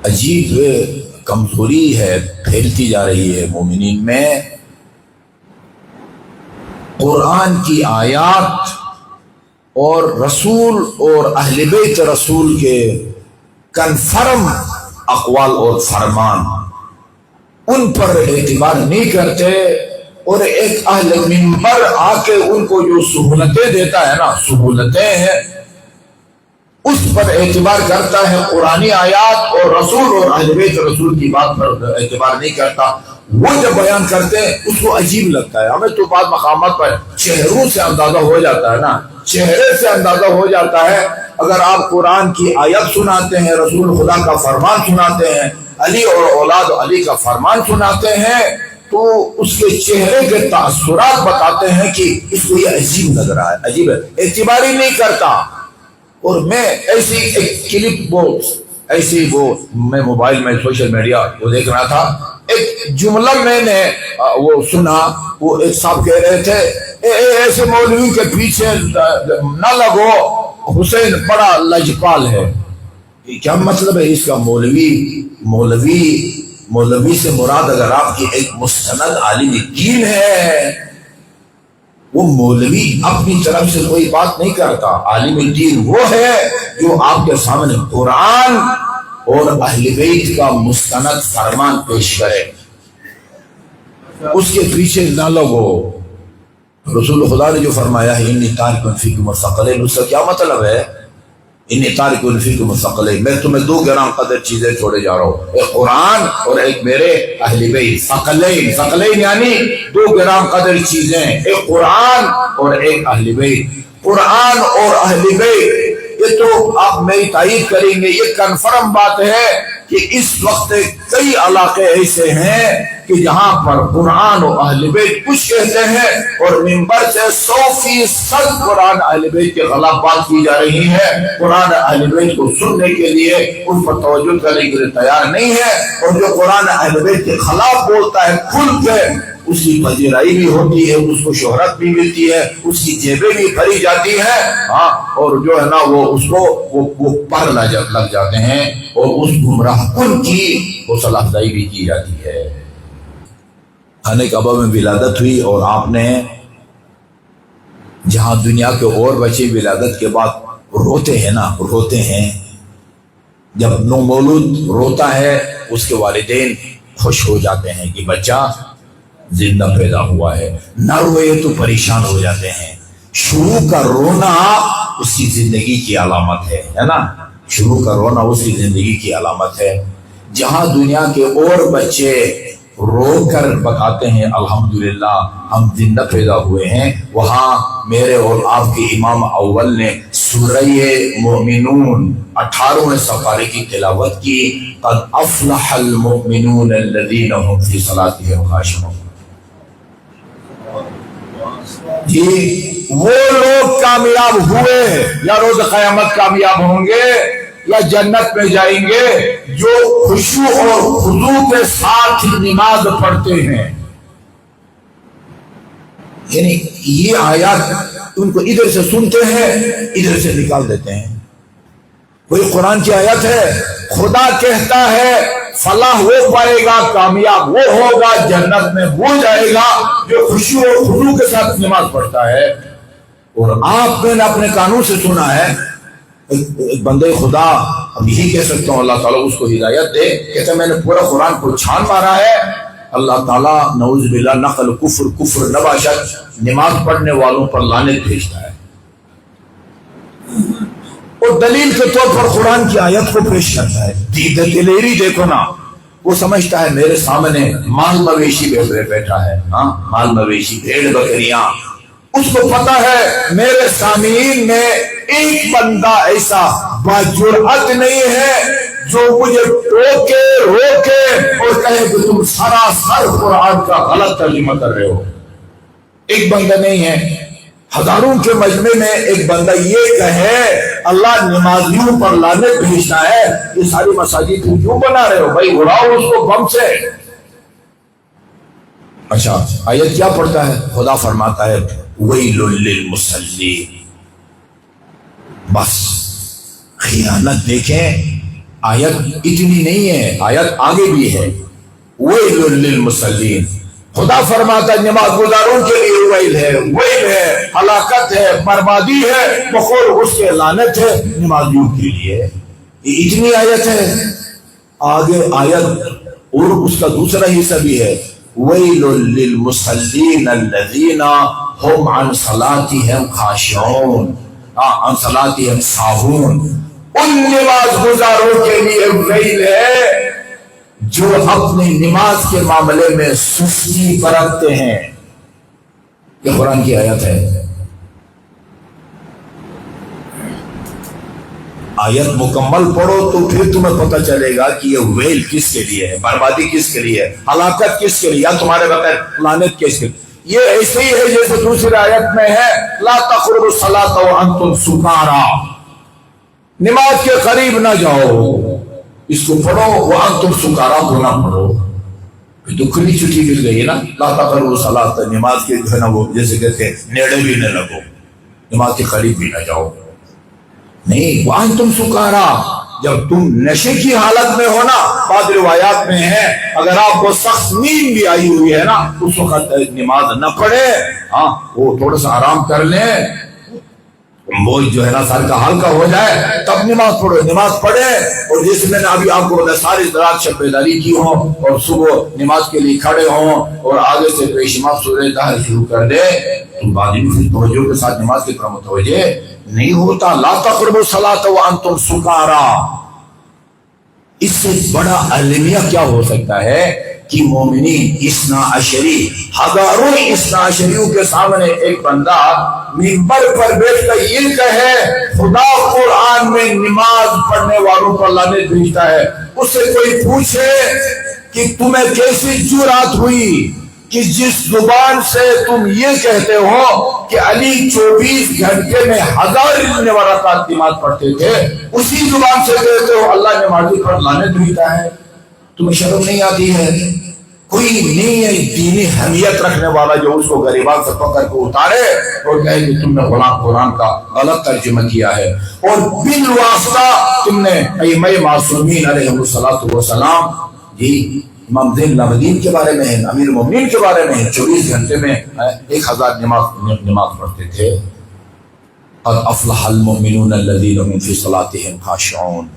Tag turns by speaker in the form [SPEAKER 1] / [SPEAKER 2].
[SPEAKER 1] عجیب کمزوری ہے پھیلتی جا رہی ہے مومنین میں۔ قرآن کی آیات اور رسول اور اہل بیت رسول کے کنفرم اقوال اور فرمان ان پر اعتبار نہیں کرتے، اور ایک اہل منبر آ کے ان کو جو سہولتیں دیتا ہے نا، سہولتیں ہیں، اس پر اعتبار کرتا ہے، قرآنی آیات اور رسول اور اہل بیت رسول کی بات پر اعتبار نہیں کرتا۔ وہ جب بیان کرتے ہیں اس کو عجیب لگتا ہے۔ ہمیں تو بعض مقامات پر چہروں سے اندازہ ہو جاتا ہے نا، چہرے سے اندازہ ہو جاتا ہے۔ اگر آپ قرآن کی آیت سناتے ہیں، رسول خدا کا فرمان سناتے ہیں، علی اور اولاد علی کا فرمان سناتے ہیں، تو اس کے چہرے کے تاثرات بتاتے ہیں کہ اس کو یہ عجیب لگ رہا ہے، عجیب ہے، اعتبار ہی نہیں کرتا۔ اور میں ایسی ایک کلپ میں موبائل میں سوشل میڈیا وہ دیکھ رہا تھا، ایک جملہ میں نے وہ سنا، وہ ایک صاحب کہہ رہے تھے ایسے مولوی کے پیچھے نہ لگو، حسین بڑا لجپال ہے۔ کیا مطلب ہے اس کا؟ مولوی سے مراد اگر آپ کی ایک مستند عالم دین ہے، وہ مولوی اپنی طرف سے کوئی بات نہیں کرتا، عالم دین وہ ہے جو آپ کے سامنے قرآن اور اہل بیت کا مستند فرمان پیش کرے، اس کے پیچھے نہ لگو۔ رسول خدا نے جو فرمایا ہے انی تارک فیکم الثقلین، اس کا کیا مطلب ہے؟ انی تارک فیکم الثقلین، میں تمہیں دو گرام قدر چیزیں چھوڑے جا رہا ہوں، ایک قرآن اور ایک میرے اہل بیت۔ ثقلین یعنی دو گرام قدر چیزیں، ایک قرآن اور ایک اہل بیت۔ قرآن اور اہل بیت یہ تو آپ میری تائید کریں گے، یہ کنفرم بات ہے کہ اس وقت کئی علاقے ایسے ہیں کہ جہاں پر قرآن اور اہل بیت کچھ کہتے ہیں اور منبر سے 100% قرآن اہل بیت کے خلاف بات کی جا رہی ہے، قرآن اہل بیت کو سننے کے لیے ان پر توجہ کرنے کے لیے تیار نہیں ہے، اور جو قرآن اہل بیت کے خلاف بولتا ہے کھل کے، اس کی پذیرائی بھی ہوتی ہے، اس کو شہرت بھی ملتی ہے، اس کی جیبیں بھی بھری جاتی ہیں، ہاں، اور جو ہے نا وہ اس کو وہ پر لگ جاتے ہیں، اور اس گمراہ کن کی حوصلہ افزائی بھی کی جاتی ہے۔ خانہ کعبہ میں ولادت ہوئی، اور آپ نے جہاں دنیا کے اور بچے ولادت کے بعد روتے ہیں، جب نومولود روتا ہے اس کے والدین خوش ہو جاتے ہیں کہ بچہ زندہ پیدا ہوا ہے، نہ روئے تو پریشان ہو جاتے ہیں۔ شروع کا رونا اس کی زندگی کی علامت ہے نا، شروع کا رونا اس کی زندگی کی علامت ہے۔ جہاں دنیا کے اور بچے رو کر بتاتے ہیں الحمدللہ ہم زندہ پیدا ہوئے ہیں، وہاں میرے اور آپ کے امام اول نے سورہ مومنون 18ویں سپارے کی تلاوت کی، قد افلح المؤمنون الذین هم فی صلاتهم خاشعون۔ جی وہ لوگ کامیاب ہوئے یا روز قیامت کامیاب ہوں گے یا جنت میں جائیں گے جو خشوع اور خضوع کے ساتھ نماز پڑھتے ہیں۔ یعنی یہ آیات ان کو ادھر سے سنتے ہیں ادھر سے نکال دیتے ہیں۔ کوئی قرآن کی آیت ہے، خدا کہتا ہے فلاح وہ پائے گا، کامیاب وہ ہوگا، جنت میں وہ جائے گا جو خشوع و خضوع کے ساتھ نماز پڑھتا ہے۔ اور آپ نے اپنے کانوں سے سنا ہے، ایک بندے خدا، اب یہی کہہ سکتا ہوں اللہ تعالیٰ اس کو ہدایت دے، کہتا ہے میں نے پورا قرآن کو چھان مارا ہے، اللہ تعالیٰ نعوذ باللہ نقل کفر نباشت نماز پڑھنے والوں پر لعنت بھیجتا ہے، اور دلیل کے طور پر قرآن کی آیت کو پیش کرتا ہے۔ دلیری دیکھو نا، وہ سمجھتا ہے میرے سامنے مال مویشی بیٹھا ہے، ہاں مال مویشی بھیڑ بکریاں، اس کو پتا ہے میرے سامعین میں ایک بندہ ایسا باجرأت نہیں ہے جو مجھے روکے اور کہے کہ تم سراسر قرآن کا غلط ترجمہ کر رہے ہو۔ ایک بندہ نہیں ہے، ہزاروں کے مجمع میں ایک بندہ یہ کہے اللہ نمازیوں پر لعنت بھیجتا ہے، یہ ساری مساجد تم کیوں بنا رہے ہو بھائی، اڑاؤ اس کو بم سے۔ اچھا آیت کیا پڑھتا ہے؟ خدا فرماتا ہے ویل للمصلین، بس خیانت دیکھیں آیت اتنی نہیں ہے، آیت آگے بھی ہے، ویل للمصلین، خدا فرماتا ہے نماز گزاروں کے لیے ویل ہے، ویل ہے، ہلاکت ہے، بربادی ہے، بخور اس کے لعنت ہے نمازیوں کے لیے۔ یہ اتنی آیت ہے، آگے آیت اور اس کا دوسرا حصہ بھی ہے، ویل للمصلین الذین هم عن صلاتهم خاشعون، عن صلاتهم ساہون، ان نماز گزاروں کے لیے ویل ہے جو اپنی نماز کے معاملے میں سستی برتتے ہیں۔ یہ قرآن کی آیت ہے۔ آیت مکمل پڑھو تو پھر تمہیں پتہ چلے گا کہ یہ ویل کس کے لیے ہے، بربادی کس کے لیے ہے، ہلاکت کس کے لیے، یا تمہارے بغیر لعنت کس کے لیے۔ یہ ایسے ہی ہے جیسے دوسری آیت میں ہے لا تقربوا الصلاۃ وانتم سکارا، نماز کے قریب نہ جاؤ، اس کو پڑھو وانتم سکارا کو نہ پڑھو، پھر تو کھلی چھٹی مل گئی نا، لا تقربوا الصلاۃ، نماز کے جو ہے نا وہ جیسے کہتے ہیں نیڑے بھی نہ لگو، نماز کے قریب بھی نہ جاؤ، نہیں وانتم سکارا، جب تم نشے کی حالت میں ہو نا، بعض روایات میں ہے اگر آپ کو سخت نیند بھی آئی ہوئی ہے نا اس وقت نماز نہ پڑھے، ہاں وہ تھوڑا سا آرام کر لیں، وہ جو ہے نا سر کا ہلکا ہو جائے تب نماز پڑھو، نماز پڑھے، اور جیسے میں نے ابھی آپ کو بتایا ساری رات شب بیداری کی ہو اور صبح نماز کے لیے کھڑے ہوں اور آگے سے پیشما سورہ دہر شروع کر دے تو بعد میں توجہ کے ساتھ نماز کی طرف متوجہ نہیں ہوتا۔ لا تقربوا الصلاۃ وانتم سکارا، اس سے بڑا المیہ کیا ہو سکتا ہے کہ مومنین اثنا عشری، ہزاروں اثنا عشریوں کے سامنے ایک بندہ منبر پر بیٹھ کر یہ کہے خدا قرآن میں نماز پڑھنے والوں پر لعنت بھیجتا ہے، اس سے کوئی پوچھے کہ تمہیں کیسی جرات ہوئی کہ جس زبان سے تم یہ کہتے ہو کہ علی 24 گھنٹے میں 1000 رکعات نماز پڑھتے تھے، اسی زبان سے کہتے ہو اللہ نمازی پر لعنت بھیجتا ہے، تمہیں شرم نہیں آتی ہے؟ کوئی نہیں ہے دینی حمیت رکھنے والا جو اس کو غریبان سے پکڑ کے اتارے اور کہے کہ تم نے قرآن کا غلط ترجمہ کیا ہے، اور بالواسطہ تم نے ائمہ معصومین علیہ السلام، جی امام زین العابدین کے بارے میں ہے، امیر المومنین کے بارے میں ہے، 24 گھنٹے میں 1000 نماز پڑھتے تھے۔ قد افلح المؤمنون الذین هم فی صلاتهم خاشعون۔